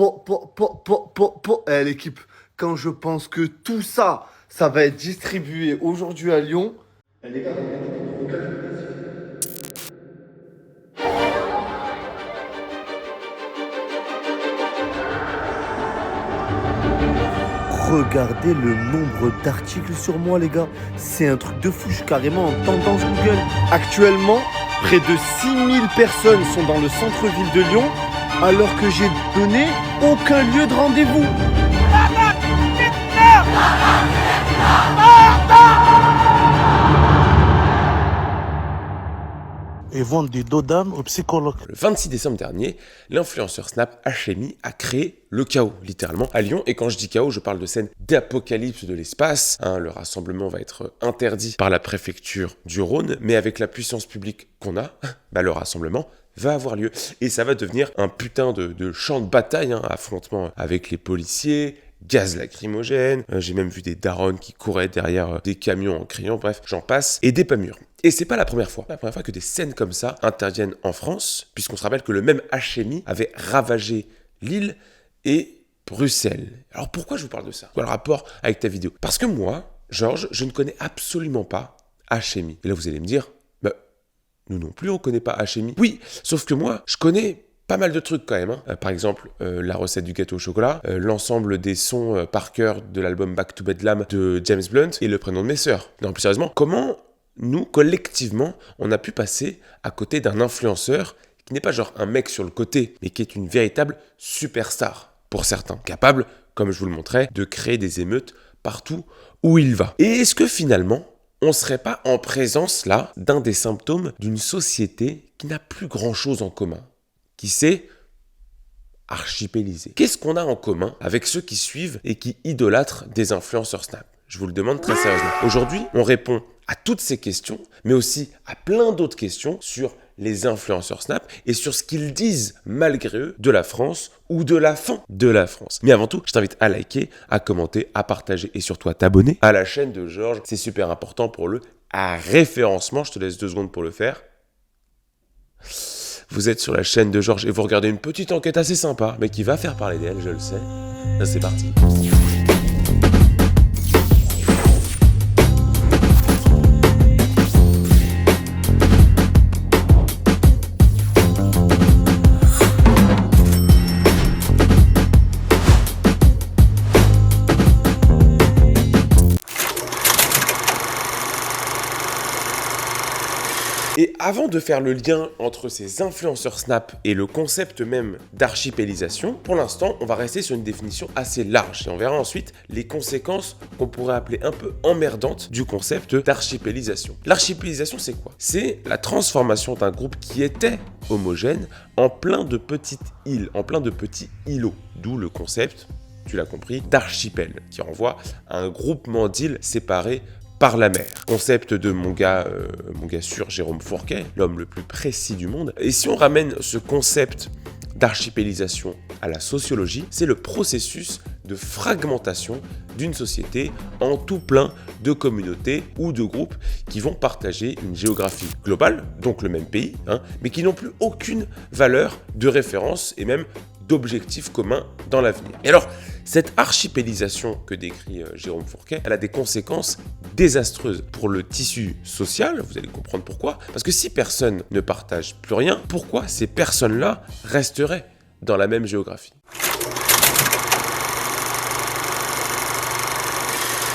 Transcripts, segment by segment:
Eh, l'équipe, quand je pense que tout ça, ça va être distribué aujourd'hui à Lyon. Eh, les gars, regardez le nombre d'articles sur moi, les gars. C'est un truc de fou, je suis carrément en tendance Google. Actuellement, près de 6000 personnes sont dans le centre-ville de Lyon, alors que j'ai donné aucun lieu de rendez-vous. Et vendre des dos d'âme aux psychologues. Le 26 décembre dernier, l'influenceur Snap Hemi a créé le chaos, littéralement, à Lyon. Et quand je dis chaos, je parle de scène d'apocalypse de l'espace. Le rassemblement va être interdit par la préfecture du Rhône, mais avec la puissance publique qu'on a, le rassemblement va avoir lieu. Et ça va devenir un putain de champ de bataille, affrontement avec les policiers, gaz lacrymogène, j'ai même vu des darons qui couraient derrière des camions en criant, bref, j'en passe, et des pas mûrs. Et c'est pas la première fois que des scènes comme ça interviennent en France, puisqu'on se rappelle que le même Hemi avait ravagé Lille et Bruxelles. Alors pourquoi je vous parle de ça? Quel rapport avec ta vidéo? Parce que moi, Georges, je ne connais absolument pas Hemi. Et là vous allez me dire, nous non plus on connaît pas Hemi. Oui, sauf que moi, je connais pas mal de trucs quand même. Par exemple, la recette du gâteau au chocolat, l'ensemble des sons par cœur de l'album Back to Bedlam de James Blunt et le prénom de mes sœurs. Non, plus sérieusement, comment nous, collectivement, on a pu passer à côté d'un influenceur qui n'est pas genre un mec sur le côté, mais qui est une véritable superstar, pour certains, capable, comme je vous le montrais, de créer des émeutes partout où il va. Et est-ce que finalement, on serait pas en présence, là, d'un des symptômes d'une société qui n'a plus grand-chose en commun, qui s'est archipélisée? Qu'est-ce qu'on a en commun avec ceux qui suivent et qui idolâtrent des influenceurs Snap? Je vous le demande très sérieusement. Aujourd'hui, on répond à toutes ces questions, mais aussi à plein d'autres questions sur les influenceurs Snap et sur ce qu'ils disent, malgré eux, de la France ou de la fin de la France. Mais avant tout, je t'invite à liker, à commenter, à partager et surtout à t'abonner à la chaîne de Georges. C'est super important pour le référencement. Je te laisse 2 secondes pour le faire. Vous êtes sur la chaîne de Georges et vous regardez une petite enquête assez sympa, mais qui va faire parler d'elle, je le sais. Là, c'est parti. Et avant de faire le lien entre ces influenceurs Snap et le concept même d'archipélisation, pour l'instant, on va rester sur une définition assez large et on verra ensuite les conséquences qu'on pourrait appeler un peu emmerdantes du concept d'archipélisation. L'archipélisation, c'est quoi? C'est la transformation d'un groupe qui était homogène en plein de petites îles, en plein de petits îlots, d'où le concept, tu l'as compris, d'archipel, qui renvoie à un groupement d'îles séparées par la mer. Concept de mon gars sûr Jérôme Fourquet, l'homme le plus précis du monde. Et si on ramène ce concept d'archipélisation à la sociologie, c'est le processus de fragmentation d'une société en tout plein de communautés ou de groupes qui vont partager une géographie globale, donc le même pays, mais qui n'ont plus aucune valeur de référence et même d'objectifs communs dans l'avenir. Et alors, cette archipélisation que décrit Jérôme Fourquet, elle a des conséquences désastreuses pour le tissu social, vous allez comprendre pourquoi, parce que si personne ne partage plus rien, pourquoi ces personnes-là resteraient dans la même géographie?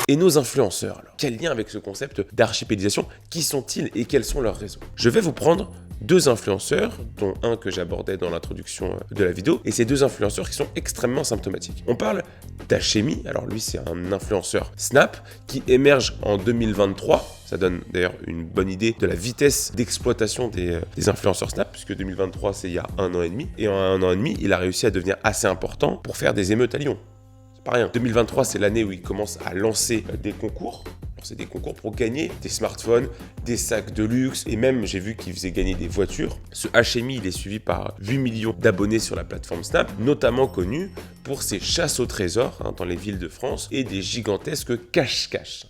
Et nos influenceurs, alors, quel lien avec ce concept d'archipélisation? Qui sont-ils et quels sont leurs réseaux? Je vais vous prendre 2 influenceurs, dont un que j'abordais dans l'introduction de la vidéo, et ces 2 influenceurs qui sont extrêmement symptomatiques. On parle d'Hemi, alors lui c'est un influenceur Snap qui émerge en 2023, ça donne d'ailleurs une bonne idée de la vitesse d'exploitation des influenceurs Snap, puisque 2023 c'est il y a 1 an et demi, et en 1 an et demi il a réussi à devenir assez important pour faire des émeutes à Lyon. Pas rien. 2023, c'est l'année où il commence à lancer des concours. C'est des concours pour gagner des smartphones, des sacs de luxe et même j'ai vu qu'il faisait gagner des voitures. Ce Hemi, il est suivi par 8 millions d'abonnés sur la plateforme Snap, notamment connu pour ses chasses au trésor dans les villes de France et des gigantesques cache-cache.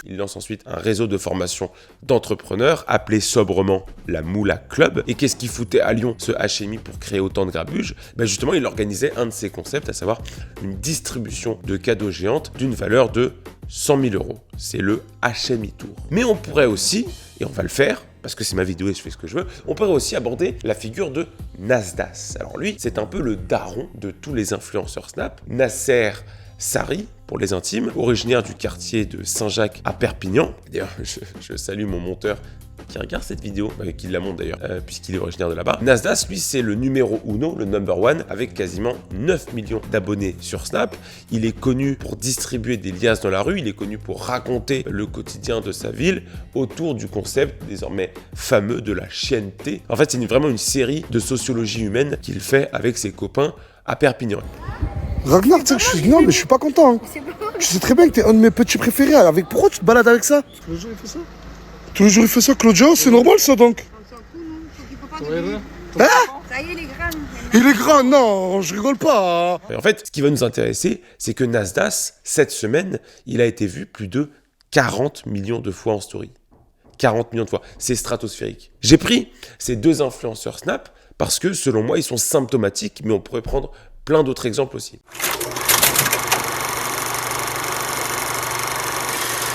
Il lance ensuite un réseau de formation d'entrepreneurs appelé sobrement la Moula Club. Et qu'est-ce qu'il foutait à Lyon, ce HMI, pour créer autant de grabuge? Justement, il organisait un de ses concepts, à savoir une distribution de cadeaux géantes d'une valeur de 100 000 €. C'est le HMI Tour. Mais on pourrait aussi, et on va le faire, parce que c'est ma vidéo et je fais ce que je veux, on pourrait aussi aborder la figure de Nasdas. Alors lui, c'est un peu le daron de tous les influenceurs Snap. Nasser Sari, pour les intimes, originaire du quartier de Saint-Jacques à Perpignan. D'ailleurs, je salue mon monteur qui regarde cette vidéo, qui la monte d'ailleurs, puisqu'il est originaire de là-bas. Nasdas, lui, c'est le numéro uno, le number one, avec quasiment 9 millions d'abonnés sur Snap. Il est connu pour distribuer des liasses dans la rue, il est connu pour raconter le quotidien de sa ville autour du concept désormais fameux de la chienneté. En fait, c'est vraiment une série de sociologie humaine qu'il fait avec ses copains à Perpignan. Ragnar, tu sais que non, mais je suis pas content. Hein. Tu sais très bien que t'es un de mes petits préférés. Pourquoi tu te balades avec ça? Tous les jours il fait ça? Tous les jours il fait ça, Claudia? C'est normal ça donc? Hein? Ça y est, il est grand. Il est grand, non, je rigole pas. En fait, ce qui va nous intéresser, c'est que Nasdas, cette semaine, il a été vu plus de 40 millions de fois en story. 40 millions de fois. C'est stratosphérique. J'ai pris ces deux influenceurs Snap parce que, selon moi, ils sont symptomatiques, mais on pourrait prendre plein d'autres exemples aussi.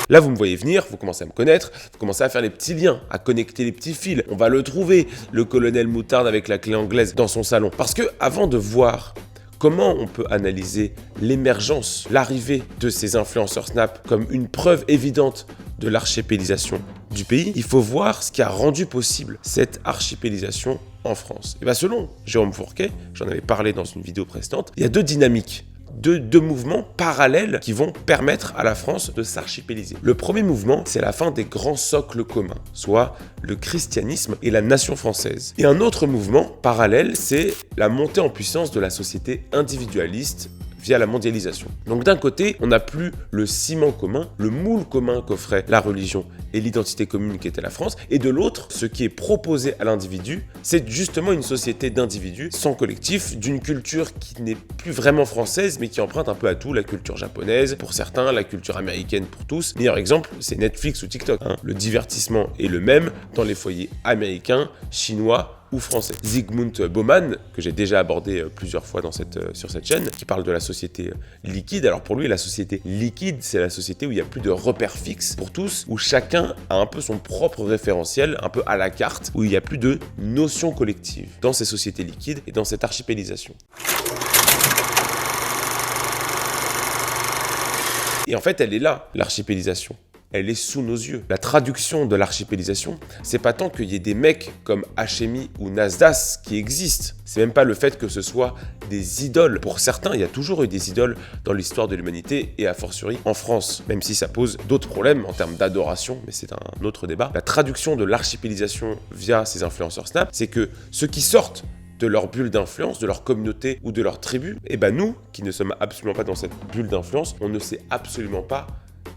Là, vous me voyez venir, vous commencez à me connaître, vous commencez à faire les petits liens, à connecter les petits fils. On va le trouver, le colonel Moutarde avec la clé anglaise dans son salon. Parce que avant de voir comment on peut analyser l'émergence, l'arrivée de ces influenceurs Snap comme une preuve évidente de l'archipélisation du pays, il faut voir ce qui a rendu possible cette archipélisation en France. Et bien selon Jérôme Fourquet, j'en avais parlé dans une vidéo précédente, il y a deux dynamiques, deux mouvements parallèles qui vont permettre à la France de s'archipéliser. Le premier mouvement, c'est la fin des grands socles communs, soit le christianisme et la nation française. Et un autre mouvement parallèle, c'est la montée en puissance de la société individualiste via la mondialisation. Donc d'un côté, on n'a plus le ciment commun, le moule commun qu'offrait la religion et l'identité commune qui était la France, et de l'autre, ce qui est proposé à l'individu, c'est justement une société d'individus sans collectif, d'une culture qui n'est plus vraiment française, mais qui emprunte un peu à tout, la culture japonaise pour certains, la culture américaine pour tous. Meilleur exemple, c'est Netflix ou TikTok. Le divertissement est le même dans les foyers américains, chinois ou français. Zygmunt Bauman, que j'ai déjà abordé plusieurs fois sur cette chaîne, qui parle de la société liquide. Alors pour lui, la société liquide, c'est la société où il n'y a plus de repères fixes pour tous, où chacun a un peu son propre référentiel, un peu à la carte, où il n'y a plus de notion collective dans ces sociétés liquides et dans cette archipélisation. Et en fait, elle est là, l'archipélisation. Elle est sous nos yeux. La traduction de l'archipélisation, c'est pas tant qu'il y ait des mecs comme HMI ou Nasdas qui existent. C'est même pas le fait que ce soit des idoles. Pour certains, il y a toujours eu des idoles dans l'histoire de l'humanité et a fortiori en France, même si ça pose d'autres problèmes en termes d'adoration, mais c'est un autre débat. La traduction de l'archipélisation via ces influenceurs Snap, c'est que ceux qui sortent de leur bulle d'influence, de leur communauté ou de leur tribu, et ben nous, qui ne sommes absolument pas dans cette bulle d'influence, on ne sait absolument pas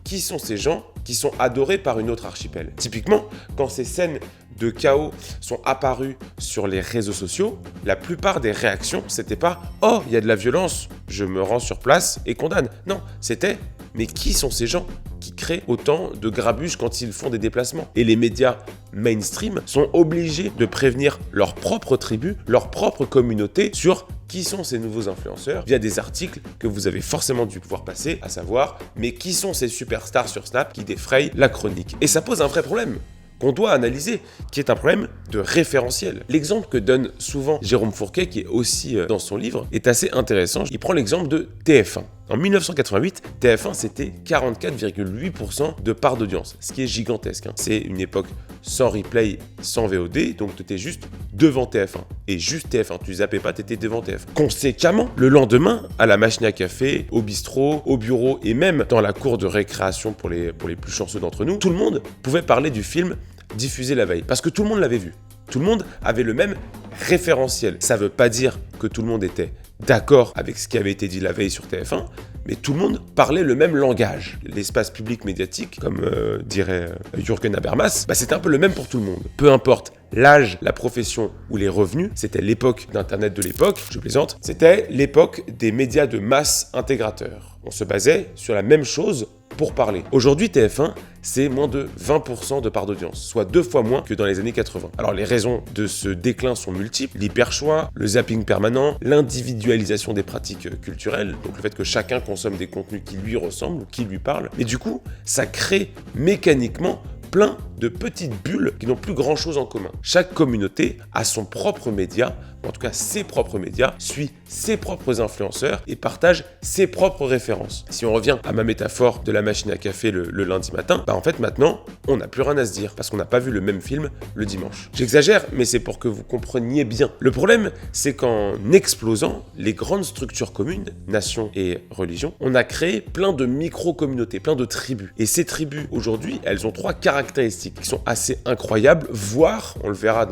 qui sont ces gens qui sont adorés par une autre archipel. Typiquement, quand ces scènes de chaos sont apparues sur les réseaux sociaux, la plupart des réactions, c'était pas « Oh, il y a de la violence, je me rends sur place et condamne ». Non, c'était « Mais qui sont ces gens qui créent autant de grabuge quand ils font des déplacements ?» Et les médias mainstream sont obligés de prévenir leur propre tribu, leur propre communauté sur qui sont ces nouveaux influenceurs via des articles que vous avez forcément dû pouvoir passer, à savoir « Mais qui sont ces superstars sur Snap qui défrayent la chronique ?» Et ça pose un vrai problème qu'on doit analyser, qui est un problème de référentiel. L'exemple que donne souvent Jérôme Fourquet, qui est aussi dans son livre, est assez intéressant. Il prend l'exemple de TF1. En 1988, TF1, c'était 44,8% de part d'audience, ce qui est gigantesque. C'est une époque sans replay, sans VOD, donc tu étais juste devant TF1. Et juste TF1, tu zappais pas, tu étais devant TF1. Conséquemment, le lendemain, à la machine à café, au bistrot, au bureau et même dans la cour de récréation pour les plus chanceux d'entre nous, tout le monde pouvait parler du film diffusé la veille, parce que tout le monde l'avait vu. Tout le monde avait le même référentiel. Ça veut pas dire que tout le monde était d'accord avec ce qui avait été dit la veille sur TF1, mais tout le monde parlait le même langage. L'espace public médiatique, comme dirait Jürgen Habermas, c'était un peu le même pour tout le monde. Peu importe l'âge, la profession ou les revenus, c'était l'époque d'Internet de l'époque, je plaisante, c'était l'époque des médias de masse intégrateurs. On se basait sur la même chose pour parler. Aujourd'hui, TF1, c'est moins de 20% de part d'audience, soit 2 fois moins que dans les années 80. Alors les raisons de ce déclin sont multiples, l'hyperchoix, le zapping permanent, l'individualisation des pratiques culturelles, donc le fait que chacun consomme des contenus qui lui ressemblent ou qui lui parlent, et du coup, ça crée mécaniquement plein de petites bulles qui n'ont plus grand chose en commun. Chaque communauté a son propre média, ou en tout cas ses propres médias, suit ses propres influenceurs et partage ses propres références. Si on revient à ma métaphore de la machine à café le lundi matin, en fait maintenant, on n'a plus rien à se dire parce qu'on n'a pas vu le même film le dimanche. J'exagère, mais c'est pour que vous compreniez bien. Le problème, c'est qu'en explosant les grandes structures communes, nations et religions, on a créé plein de micro-communautés, plein de tribus. Et ces tribus, aujourd'hui, elles ont 3 caractéristiques qui sont assez incroyables, voire, on le verra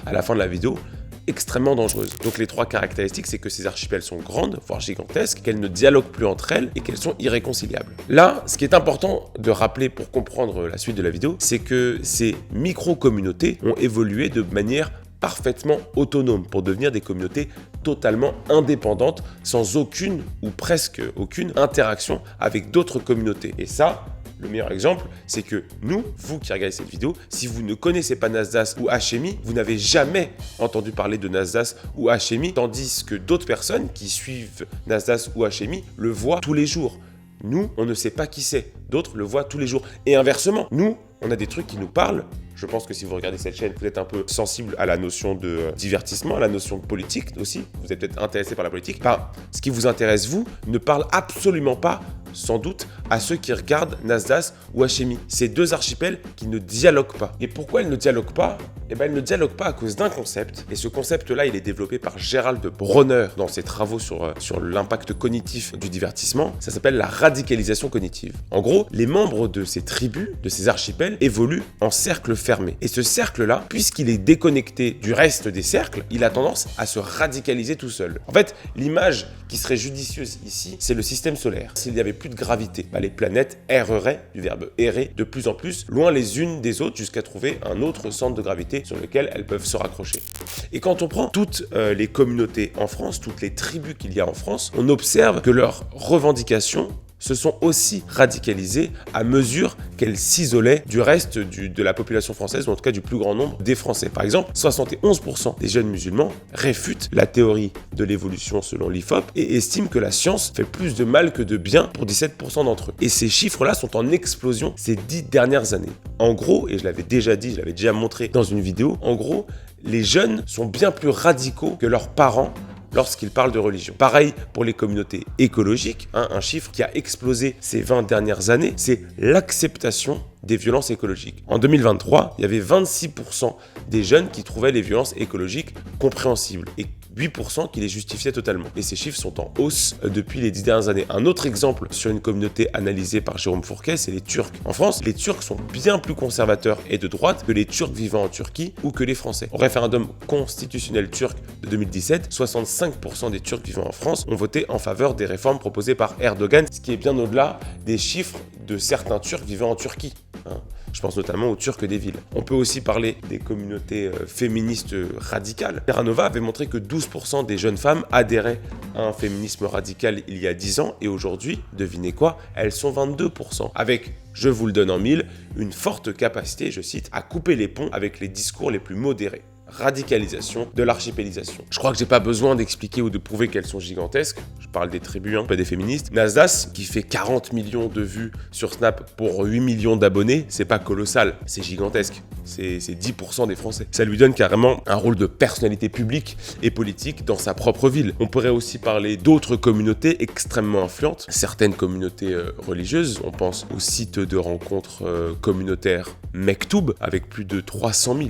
à la fin de la vidéo, extrêmement dangereuses. Donc les 3 caractéristiques, c'est que ces archipels sont grandes, voire gigantesques, qu'elles ne dialoguent plus entre elles et qu'elles sont irréconciliables. Là, ce qui est important de rappeler pour comprendre la suite de la vidéo, c'est que ces micro-communautés ont évolué de manière parfaitement autonome pour devenir des communautés totalement indépendantes, sans aucune ou presque aucune interaction avec d'autres communautés. Et ça, le meilleur exemple, c'est que nous, vous qui regardez cette vidéo, si vous ne connaissez pas Nasdaq ou Hashemi, vous n'avez jamais entendu parler de Nasdaq ou Hashemi, tandis que d'autres personnes qui suivent Nasdaq ou Hashemi le voient tous les jours. Nous, on ne sait pas qui c'est. D'autres le voient tous les jours. Et inversement, nous, on a des trucs qui nous parlent. Je pense que si vous regardez cette chaîne, vous êtes un peu sensible à la notion de divertissement, à la notion de politique aussi. Vous êtes peut-être intéressé par la politique. Ce qui vous intéresse, vous, ne parle absolument pas, sans doute, à ceux qui regardent Nasdaq ou Hashemi. Ces 2 archipels qui ne dialoguent pas. Et pourquoi ils ne dialoguent pas ? Ils ne dialoguent pas à cause d'un concept. Et ce concept-là, il est développé par Gérald Bronner dans ses travaux sur l'impact cognitif du divertissement. Ça s'appelle la radicalisation cognitive. En gros, les membres de ces tribus, de ces archipels, évoluent en cercle fermé. Et ce cercle-là, puisqu'il est déconnecté du reste des cercles, il a tendance à se radicaliser tout seul. En fait, l'image qui serait judicieuse ici, c'est le système solaire. S'il n'y avait plus de gravité, les planètes erreraient, du verbe errer, de plus en plus, loin les unes des autres, jusqu'à trouver un autre centre de gravité sur lequel elles peuvent se raccrocher. Et quand on prend toutes les communautés en France, toutes les tribus qu'il y a en France, on observe que leurs revendications se sont aussi radicalisées à mesure qu'elles s'isolaient du reste de la population française, ou en tout cas du plus grand nombre des Français. Par exemple, 71% des jeunes musulmans réfutent la théorie de l'évolution selon l'IFOP et estiment que la science fait plus de mal que de bien pour 17% d'entre eux. Et ces chiffres-là sont en explosion ces 10 dernières années. En gros, et je l'avais déjà dit, je l'avais déjà montré dans une vidéo, en gros, les jeunes sont bien plus radicaux que leurs parents lorsqu'ils parlent de religion. Pareil pour les communautés écologiques, un chiffre qui a explosé ces 20 dernières années, c'est l'acceptation des violences écologiques. En 2023, il y avait 26% des jeunes qui trouvaient les violences écologiques compréhensibles et 8% qui les justifiaient totalement. Et ces chiffres sont en hausse depuis les 10 dernières années. Un autre exemple sur une communauté analysée par Jérôme Fourquet, c'est les Turcs. En France, les Turcs sont bien plus conservateurs et de droite que les Turcs vivant en Turquie ou que les Français. Au référendum constitutionnel turc de 2017, 65% des Turcs vivant en France ont voté en faveur des réformes proposées par Erdogan, ce qui est bien au-delà des chiffres de certains Turcs vivant en Turquie. Je pense notamment aux Turcs des villes. On peut aussi parler des communautés féministes radicales. Terra Nova avait montré que 12% des jeunes femmes adhéraient à un féminisme radical il y a 10 ans et aujourd'hui, devinez quoi, elles sont 22%. Avec, je vous le donne en mille, une forte capacité, je cite, à couper les ponts avec les discours les plus modérés. Radicalisation de l'archipélisation. Je crois que j'ai pas besoin d'expliquer ou de prouver qu'elles sont gigantesques. Je parle des tribus, pas des féministes. Nasdaq, qui fait 40 millions de vues sur Snap pour 8 millions d'abonnés, c'est pas colossal, c'est gigantesque. C'est 10% des Français. Ça lui donne carrément un rôle de personnalité publique et politique dans sa propre ville. On pourrait aussi parler d'autres communautés extrêmement influentes, certaines communautés religieuses. On pense au site de rencontres communautaires Mektoub, avec plus de 300 000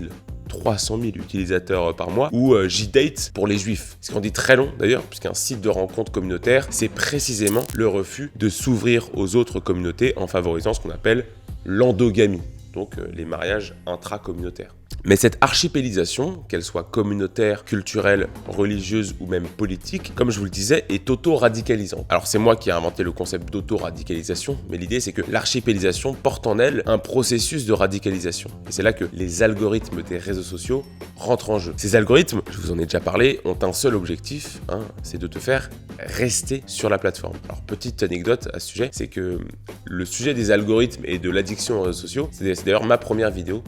utilisateurs par mois, ou J-Date pour les juifs. Ce qu'on dit très long d'ailleurs, puisqu'un site de rencontre communautaire, c'est précisément le refus de s'ouvrir aux autres communautés en favorisant ce qu'on appelle l'endogamie, donc les mariages intracommunautaires. Mais cette archipélisation, qu'elle soit communautaire, culturelle, religieuse ou même politique, comme je vous le disais, est auto-radicalisante. Alors c'est moi qui ai inventé le concept d'auto-radicalisation, mais l'idée c'est que l'archipélisation porte en elle un processus de radicalisation. Et c'est là que les algorithmes des réseaux sociaux rentrent en jeu. Ces algorithmes, je vous en ai déjà parlé, ont un seul objectif, c'est de te faire rester sur la plateforme. Alors petite anecdote à ce sujet, c'est que le sujet des algorithmes et de l'addiction aux réseaux sociaux, c'est d'ailleurs ma première vidéo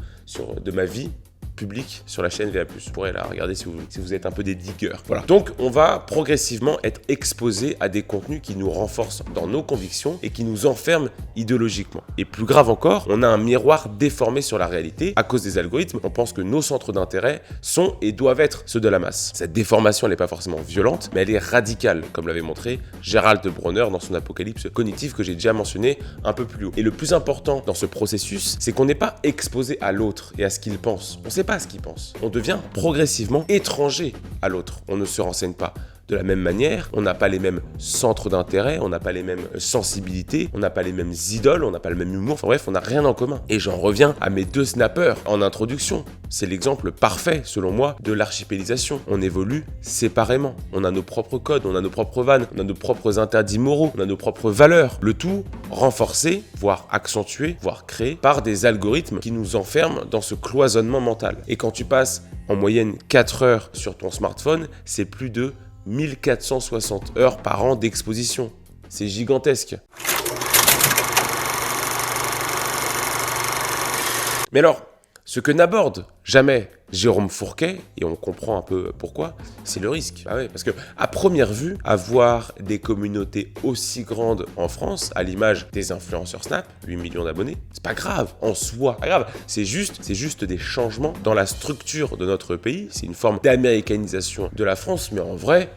de ma vie public sur la chaîne VA+. Vous pourrez la regarder si vous êtes un peu des diggers. Voilà. Donc, on va progressivement être exposé à des contenus qui nous renforcent dans nos convictions et qui nous enferment idéologiquement. Et plus grave encore, on a un miroir déformé sur la réalité. À cause des algorithmes, on pense que nos centres d'intérêt sont et doivent être ceux de la masse. Cette déformation, elle n'est pas forcément violente, mais elle est radicale, comme l'avait montré Gérald de Bronner dans son Apocalypse cognitif que j'ai déjà mentionné un peu plus haut. Et le plus important dans ce processus, c'est qu'on n'est pas exposé à l'autre et à ce qu'il pense. On sait pas ce qu'il pense. On devient progressivement étranger à l'autre. On ne se renseigne pas de la même manière, on n'a pas les mêmes centres d'intérêt, on n'a pas les mêmes sensibilités, on n'a pas les mêmes idoles, on n'a pas le même humour, enfin bref, on n'a rien en commun. Et j'en reviens à mes 2 snappers en introduction. C'est l'exemple parfait, selon moi, de l'archipélisation. On évolue séparément. On a nos propres codes, on a nos propres vannes, on a nos propres interdits moraux, on a nos propres valeurs. Le tout renforcé, voire accentué, voire créé par des algorithmes qui nous enferment dans ce cloisonnement mental. Et quand tu passes en moyenne 4 heures sur ton smartphone, c'est plus de 1460 heures par an d'exposition. C'est gigantesque. Mais alors, ce que n'aborde jamais Jérôme Fourquet, et on comprend un peu pourquoi, c'est le risque. Bah ouais, parce que à première vue, avoir des communautés aussi grandes en France, à l'image des influenceurs Snap, 8 millions d'abonnés, c'est pas grave en soi. Pas grave, c'est juste des changements dans la structure de notre pays. C'est une forme d'américanisation de la France, mais en vrai,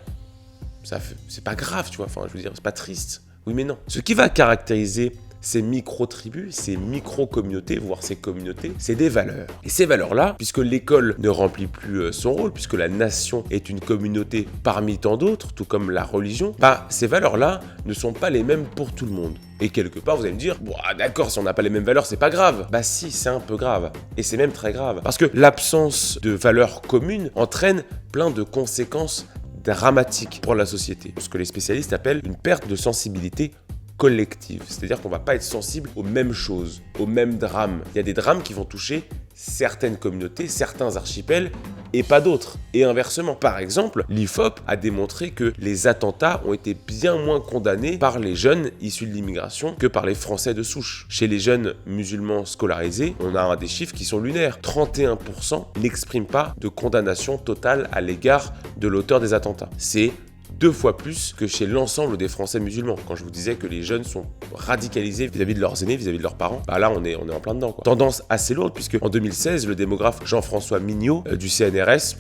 c'est pas grave, tu vois. Enfin, je veux dire, c'est pas triste. Oui, mais non. Ce qui va caractériser ces micro-tribus, ces micro-communautés, voire ces communautés, c'est des valeurs. Et ces valeurs-là, puisque l'école ne remplit plus son rôle, puisque la nation est une communauté parmi tant d'autres, tout comme la religion, ces valeurs-là ne sont pas les mêmes pour tout le monde. Et quelque part, vous allez me dire, d'accord, si on n'a pas les mêmes valeurs, c'est pas grave. Bah si, c'est un peu grave. Et c'est même très grave. Parce que l'absence de valeurs communes entraîne plein de conséquences dramatiques pour la société. Ce que les spécialistes appellent une perte de sensibilité collective. C'est-à-dire qu'on ne va pas être sensible aux mêmes choses, aux mêmes drames. Il y a des drames qui vont toucher certaines communautés, certains archipels, et pas d'autres. Et inversement. Par exemple, l'IFOP a démontré que les attentats ont été bien moins condamnés par les jeunes issus de l'immigration que par les Français de souche. Chez les jeunes musulmans scolarisés, on a des chiffres qui sont lunaires. 31% n'expriment pas de condamnation totale à l'égard de l'auteur des attentats. C'est 2 fois plus que chez l'ensemble des Français musulmans. Quand je vous disais que les jeunes sont radicalisés vis-à-vis de leurs aînés, vis-à-vis de leurs parents, là on est en plein dedans, quoi. Tendance assez lourde, puisque en 2016, le démographe Jean-François Mignot du CNRS,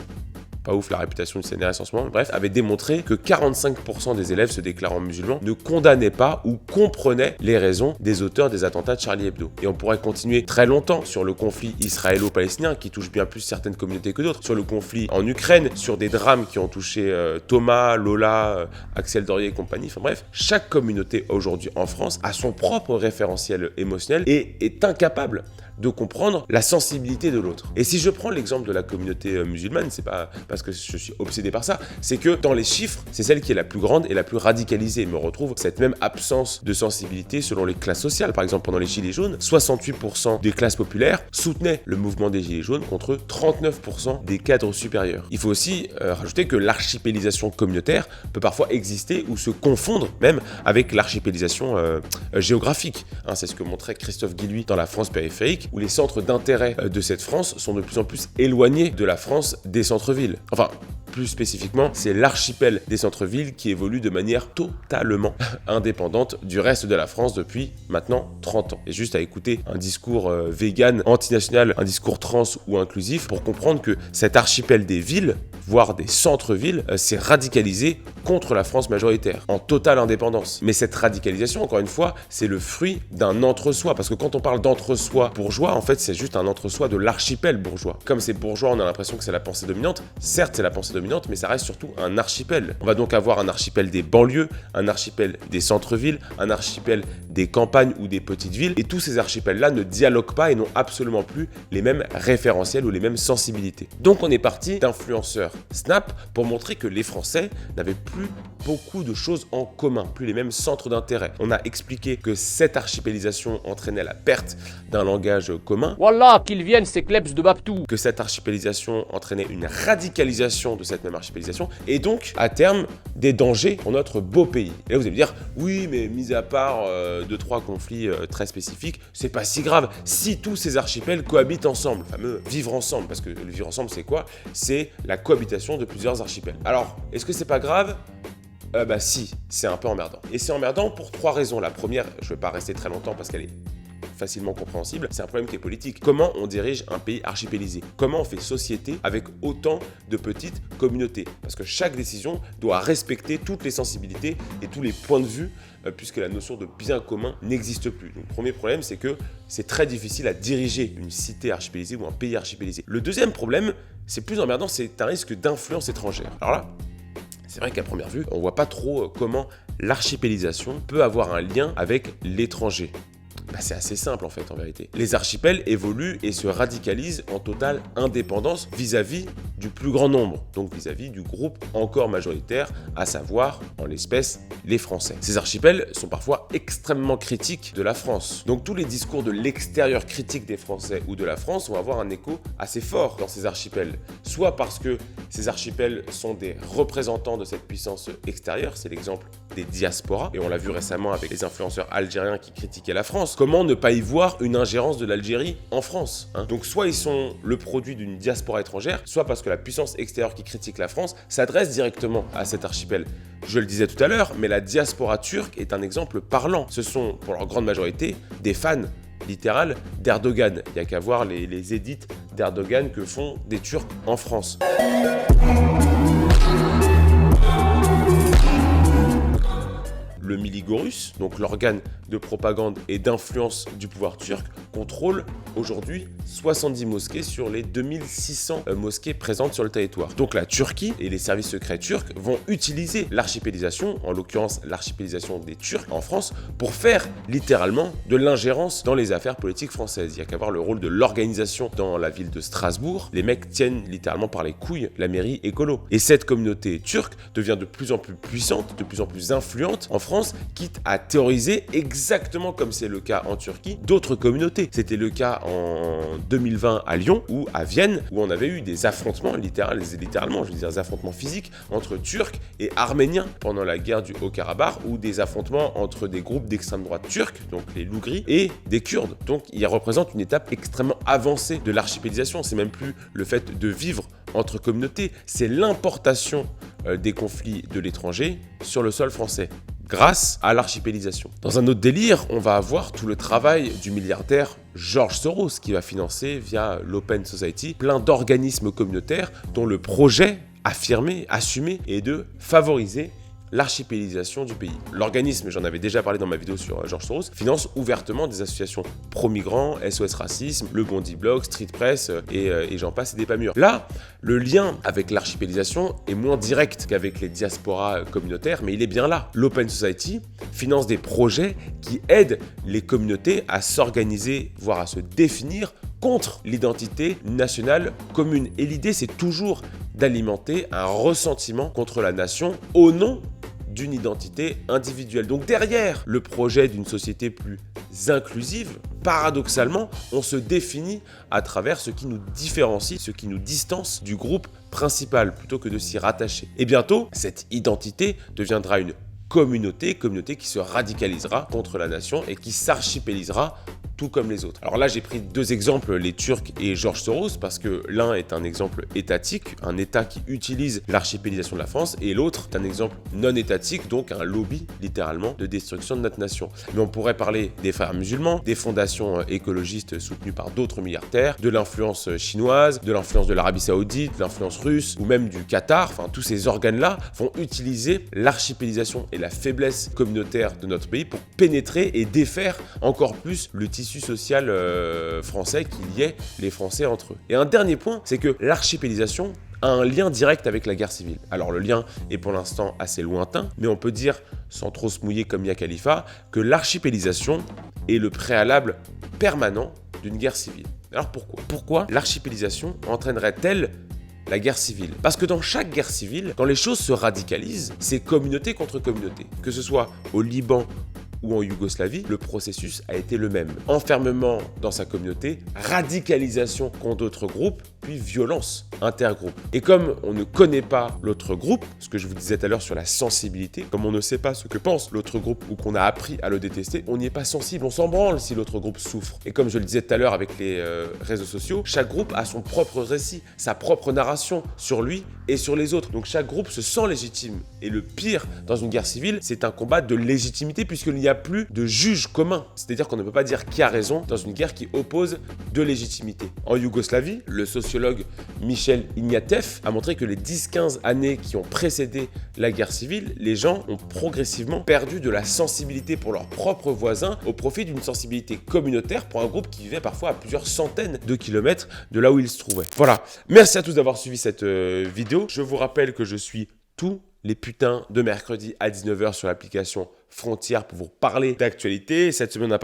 pas ouf la réputation du CNRS en ce moment, bref, avait démontré que 45% des élèves se déclarant musulmans ne condamnaient pas ou comprenaient les raisons des auteurs des attentats de Charlie Hebdo. Et on pourrait continuer très longtemps sur le conflit israélo-palestinien qui touche bien plus certaines communautés que d'autres, sur le conflit en Ukraine, sur des drames qui ont touché Thomas, Lola, Axel Dorier et compagnie, enfin bref, chaque communauté aujourd'hui en France a son propre référentiel émotionnel et est incapable de comprendre la sensibilité de l'autre. Et si je prends l'exemple de la communauté musulmane, c'est pas parce que je suis obsédé par ça, c'est que dans les chiffres, c'est celle qui est la plus grande et la plus radicalisée. Me retrouve cette même absence de sensibilité selon les classes sociales. Par exemple, pendant les Gilets jaunes, 68% des classes populaires soutenaient le mouvement des Gilets jaunes contre 39% des cadres supérieurs. Il faut aussi rajouter que l'archipélisation communautaire peut parfois exister ou se confondre même avec l'archipélisation géographique. C'est ce que montrait Christophe Guilluy dans La France périphérique, où les centres d'intérêt de cette France sont de plus en plus éloignés de la France des centres-villes. Enfin, plus spécifiquement, c'est l'archipel des centres-villes qui évolue de manière totalement indépendante du reste de la France depuis maintenant 30 ans. Et juste à écouter un discours vegan, antinational, un discours trans ou inclusif pour comprendre que cet archipel des villes, voire des centres-villes, s'est radicalisé contre la France majoritaire, en totale indépendance. Mais cette radicalisation, encore une fois, c'est le fruit d'un entre-soi, parce que quand on parle d'entre-soi bourgeois, en fait, c'est juste un entre-soi de l'archipel bourgeois. Comme c'est bourgeois, on a l'impression que c'est la pensée dominante. Certes, c'est la pensée dominante, dominante, mais ça reste surtout un archipel. On va donc avoir un archipel des banlieues, un archipel des centres-villes, un archipel des campagnes ou des petites villes, et tous ces archipels-là ne dialoguent pas et n'ont absolument plus les mêmes référentiels ou les mêmes sensibilités. Donc on est parti d'influenceurs Snap pour montrer que les Français n'avaient plus beaucoup de choses en commun, plus les mêmes centres d'intérêt. On a expliqué que cette archipélisation entraînait la perte d'un langage commun. Wallah, qu'ils viennent ces klebs de Babtou. Que cette archipélisation entraînait une radicalisation de cette même archipélisation et donc, à terme, des dangers pour notre beau pays. Et là, vous allez me dire, oui, mais mis à part 2-3 conflits très spécifiques, c'est pas si grave. Si tous ces archipels cohabitent ensemble, le fameux vivre ensemble, parce que le vivre ensemble, c'est quoi? C'est la cohabitation de plusieurs archipels. Alors, est-ce que c'est pas grave? Bah si, c'est un peu emmerdant. Et c'est emmerdant pour 3 raisons. La première, je vais pas rester très longtemps parce qu'elle est facilement compréhensible, c'est un problème qui est politique. Comment on dirige un pays archipélisé? Comment on fait société avec autant de petites communautés? Parce que chaque décision doit respecter toutes les sensibilités et tous les points de vue, puisque la notion de bien commun n'existe plus. Donc, le premier problème, c'est que c'est très difficile à diriger une cité archipélisée ou un pays archipélisé. Le deuxième problème, c'est plus emmerdant, c'est un risque d'influence étrangère. Alors là, c'est vrai qu'à première vue, on voit pas trop comment l'archipélisation peut avoir un lien avec l'étranger. Bah, c'est assez simple en fait en vérité. Les archipels évoluent et se radicalisent en totale indépendance vis-à-vis du plus grand nombre, donc vis-à-vis du groupe encore majoritaire, à savoir en l'espèce les Français. Ces archipels sont parfois extrêmement critiques de la France. Donc tous les discours de l'extérieur critique des Français ou de la France vont avoir un écho assez fort dans ces archipels. Soit parce que ces archipels sont des représentants de cette puissance extérieure, c'est l'exemple des diasporas, et on l'a vu récemment avec les influenceurs algériens qui critiquaient la France. Comment ne pas y voir une ingérence de l'Algérie en France, hein? Donc soit ils sont le produit d'une diaspora étrangère, soit parce que la puissance extérieure qui critique la France s'adresse directement à cet archipel. Je le disais tout à l'heure, mais la diaspora turque est un exemple parlant. Ce sont, pour leur grande majorité, des fans littéral d'Erdogan. Il n'y a qu'à voir les édits d'Erdogan que font des Turcs en France. Le Miligorus, donc l'organe de propagande et d'influence du pouvoir turc, contrôle aujourd'hui 70 mosquées sur les 2600 mosquées présentes sur le territoire. Donc la Turquie et les services secrets turcs vont utiliser l'archipélisation, en l'occurrence l'archipélisation des Turcs en France, pour faire littéralement de l'ingérence dans les affaires politiques françaises. Il n'y a qu'à voir le rôle de l'organisation dans la ville de Strasbourg. Les mecs tiennent littéralement par les couilles la mairie écolo. Et cette communauté turque devient de plus en plus puissante, de plus en plus influente en France, quitte à théoriser exactement comme c'est le cas en Turquie, d'autres communautés. C'était le cas en 2020 à Lyon ou à Vienne, où on avait eu des affrontements, littéralement, je veux dire des affrontements physiques entre Turcs et Arméniens pendant la guerre du Haut-Karabakh, ou des affrontements entre des groupes d'extrême droite turcs, donc les Lougris, et des Kurdes. Donc il représente une étape extrêmement avancée de l'archipélisation. C'est même plus le fait de vivre entre communautés, c'est l'importation des conflits de l'étranger sur le sol français, grâce à l'archipélisation. Dans un autre délire, on va avoir tout le travail du milliardaire George Soros qui va financer via l'Open Society plein d'organismes communautaires dont le projet affirmé, assumé est de favoriser l'archipélisation du pays. L'organisme, j'en avais déjà parlé dans ma vidéo sur George Soros, finance ouvertement des associations pro-migrants, SOS Racisme, le Bondi Blog, Street Press et j'en passe et des pas mûrs. Là, le lien avec l'archipélisation est moins direct qu'avec les diasporas communautaires, mais il est bien là. L'Open Society finance des projets qui aident les communautés à s'organiser, voire à se définir contre l'identité nationale commune. Et l'idée, c'est toujours d'alimenter un ressentiment contre la nation au nom d'une identité individuelle. Donc derrière le projet d'une société plus inclusive, paradoxalement, on se définit à travers ce qui nous différencie, ce qui nous distance du groupe principal, plutôt que de s'y rattacher. Et bientôt, cette identité deviendra une communauté qui se radicalisera contre la nation et qui s'archipélisera tout comme les autres. Alors là, j'ai pris 2 exemples, les Turcs et George Soros, parce que l'un est un exemple étatique, un État qui utilise l'archipélisation de la France, et l'autre est un exemple non étatique, donc un lobby, littéralement, de destruction de notre nation. Mais on pourrait parler des frères musulmans, des fondations écologistes soutenues par d'autres milliardaires, de l'influence chinoise, de l'influence de l'Arabie Saoudite, de l'influence russe, ou même du Qatar. Enfin, tous ces organes-là vont utiliser l'archipélisation et la faiblesse communautaire de notre pays pour pénétrer et défaire encore plus le tissu tissu social français qui liait les Français entre eux. Et un dernier point, c'est que l'archipélisation a un lien direct avec la guerre civile. Alors le lien est pour l'instant assez lointain, mais on peut dire, sans trop se mouiller comme Mia Khalifa, que l'archipélisation est le préalable permanent d'une guerre civile. Alors pourquoi ? Pourquoi l'archipélisation entraînerait-elle la guerre civile? Parce que dans chaque guerre civile, quand les choses se radicalisent, c'est communauté contre communauté. Que ce soit au Liban ou en Yougoslavie, le processus a été le même. Enfermement dans sa communauté, radicalisation contre d'autres groupes, puis violence intergroupe. Et comme on ne connaît pas l'autre groupe, ce que je vous disais tout à l'heure sur la sensibilité, comme on ne sait pas ce que pense l'autre groupe ou qu'on a appris à le détester, on n'y est pas sensible, on s'en branle si l'autre groupe souffre. Et comme je le disais tout à l'heure avec les réseaux sociaux, chaque groupe a son propre récit, sa propre narration sur lui et sur les autres. Donc chaque groupe se sent légitime. Et le pire dans une guerre civile, c'est un combat de légitimité puisqu'il n'y a plus de juge commun. C'est-à-dire qu'on ne peut pas dire qui a raison dans une guerre qui oppose deux légitimités. En Yougoslavie, le sociologue Michel Ignatieff a montré que les 10-15 années qui ont précédé la guerre civile, les gens ont progressivement perdu de la sensibilité pour leurs propres voisins au profit d'une sensibilité communautaire pour un groupe qui vivait parfois à plusieurs centaines de kilomètres de là où il se trouvait. Voilà, merci à tous d'avoir suivi cette vidéo. Je vous rappelle que je suis tous les putains de mercredi à 19h sur l'application Frontières pour vous parler d'actualité. Cette semaine,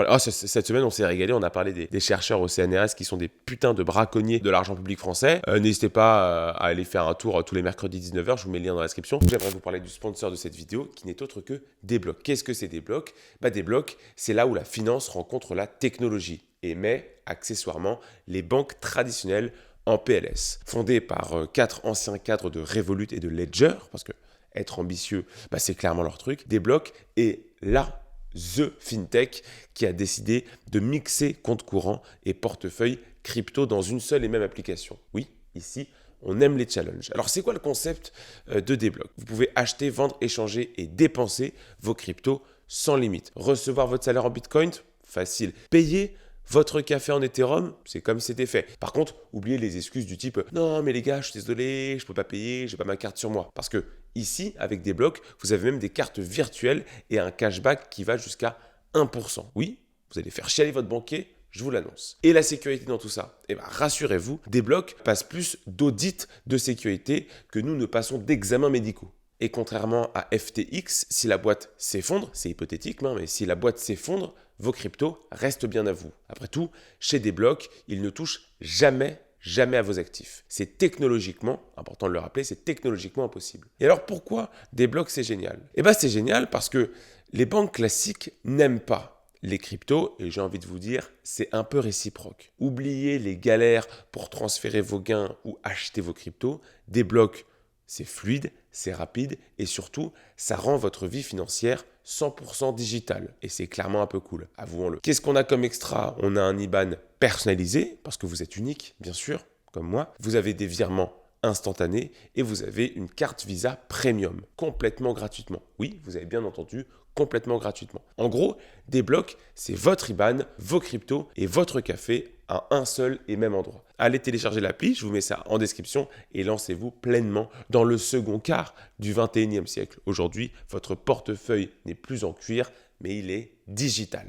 on s'est régalé, on a parlé des chercheurs au CNRS qui sont des putains de braconniers de l'argent public français. N'hésitez pas à aller faire un tour tous les mercredis 19h, je vous mets le lien dans la description. J'aimerais vous parler du sponsor de cette vidéo qui n'est autre que Débloc. Qu'est-ce que c'est Débloc ? Débloc, c'est là où la finance rencontre la technologie et met accessoirement les banques traditionnelles en PLS. Fondé par 4 anciens cadres de Revolut et de Ledger, parce que être ambitieux, c'est clairement leur truc. Débloc est the fintech qui a décidé de mixer compte courant et portefeuille crypto dans une seule et même application. Oui, ici, on aime les challenges. Alors, c'est quoi le concept de Débloc ? Vous pouvez acheter, vendre, échanger et dépenser vos cryptos sans limite. Recevoir votre salaire en Bitcoin ? Facile. Payer votre café en Ethereum, c'est comme si c'était fait. Par contre, oubliez les excuses du type « Non, mais les gars, je suis désolé, je peux pas payer, j'ai pas ma carte sur moi. » Parce que ici, avec Débloc, vous avez même des cartes virtuelles et un cashback qui va jusqu'à 1%. Oui, vous allez faire chialer votre banquier, je vous l'annonce. Et la sécurité dans tout ça ? Rassurez-vous, Débloc passe plus d'audits de sécurité que nous ne passons d'examens médicaux. Et contrairement à FTX, si la boîte s'effondre, c'est hypothétique, mais si la boîte s'effondre, vos cryptos restent bien à vous. Après tout, chez Débloc, ils ne touchent jamais à vos actifs. C'est technologiquement, important de le rappeler, c'est technologiquement impossible. Et alors pourquoi Débloc c'est génial ? C'est génial parce que les banques classiques n'aiment pas les cryptos, et j'ai envie de vous dire, c'est un peu réciproque. Oubliez les galères pour transférer vos gains ou acheter vos cryptos. Débloc, c'est fluide, c'est rapide et surtout, ça rend votre vie financière 100% digitale. Et c'est clairement un peu cool, avouons-le. Qu'est-ce qu'on a comme extra ? On a un IBAN personnalisé, parce que vous êtes unique, bien sûr, comme moi. Vous avez des virements instantanés et vous avez une carte Visa Premium, complètement gratuitement. Oui, vous avez bien entendu, complètement gratuitement. En gros, Débloc, c'est votre IBAN, vos cryptos et votre café à un seul et même endroit. Allez télécharger l'appli, je vous mets ça en description et lancez-vous pleinement dans le second quart du 21e siècle. Aujourd'hui, votre portefeuille n'est plus en cuir, mais il est digital.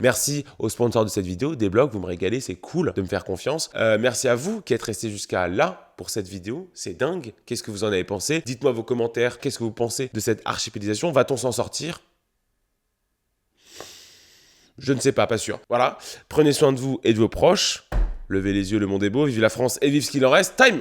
Merci aux sponsors de cette vidéo, Débloc, vous me régalez, c'est cool de me faire confiance. Merci à vous qui êtes restés jusqu'à là pour cette vidéo, c'est dingue. Qu'est-ce que vous en avez pensé ? Dites-moi vos commentaires, qu'est-ce que vous pensez de cette archipélisation ? Va-t-on s'en sortir ? Je ne sais pas sûr. Voilà, prenez soin de vous et de vos proches. Levez les yeux, le monde est beau, vive la France et vive ce qu'il en reste. Time !